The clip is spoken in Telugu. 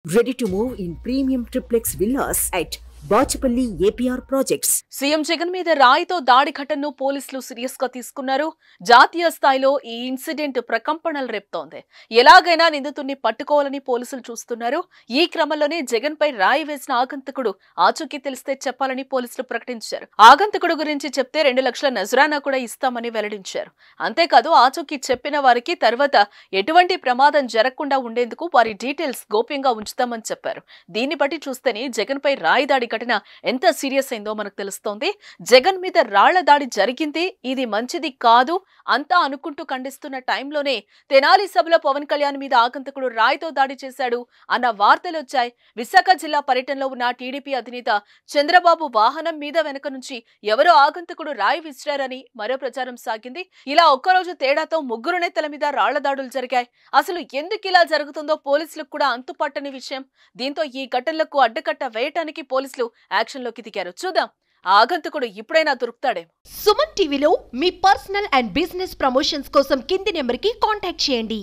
Ready to move in premium triplex villas at Bachapalli APR Projects. CM Jagan మీద రాయితో దాడి ఘటనను పోలీసులు సీరియస్ గా తీసుకున్నారు. జాతీయ స్థాయిలో ఈ ఇన్సిడెంట్ ప్రకంపనలు రేపుతోంది. ఎలాగైనా నిందితుడిని పట్టుకోవాలని పోలీసులు చూస్తున్నారు. ఈ క్రమంలోనే జగన్ పై రాయి వేసిన ఆగంతకుడు ఆచూకీ తెలిస్తే చెప్పాలని పోలీసులు ప్రకటించారు. ఆగంతకుడు గురించి చెప్తే 2 లక్షల నజరానా కూడా ఇస్తామని వెల్లడించారు. అంతేకాదు ఆచూకీ చెప్పిన వారికి తర్వాత ఎటువంటి ప్రమాదం జరగకుండా ఉండేందుకు వారి డీటెయిల్స్ గోప్యంగా ఉంచుతామని చెప్పారు. దీన్ని బట్టి చూస్తేనే జగన్ పై రాయి దాడి ఘటన ఎంత సీరియస్ అయిందో మనకు తెలుస్తోంది. జగన్ మీద రాళ్ల దాడి జరిగింది, ఇది మంచిది కాదు అంతా అనుకుంటూ ఖండిస్తున్న టైంలోనే తెనాలి సభలో పవన్ కళ్యాణ్ మీద ఆగంతకుడు రాయితో దాడి చేశాడు అన్న వార్తలు వచ్చాయి. విశాఖ జిల్లా పర్యటనలో ఉన్న టీడీపీ అధినేత చంద్రబాబు వాహనం మీద వెనక నుంచి ఎవరో ఆగంతకుడు రాయి విసిరారని మరో ప్రచారం సాగింది. ఇలా ఒక్కరోజు తేడాతో 3 నేతల మీద రాళ్ల దాడులు జరిగాయి. అసలు ఎందుకు ఇలా జరుగుతుందో పోలీసులకు కూడా అంతుపట్టని విషయం. దీంతో ఈ ఘటనలకు అడ్డకట్ట వేయటానికి పోలీసులు యాక్షన్ లోకి దిగారు. చూద్దాం ఆగంతకుడు ఇప్పుడైనా దొరుకుతాడేమో. సుమన్ టీవీలో మీ పర్సనల్ అండ్ బిజినెస్ ప్రమోషన్స్ కోసం కింది నెంబర్కి కాంటాక్ట్ చేయండి.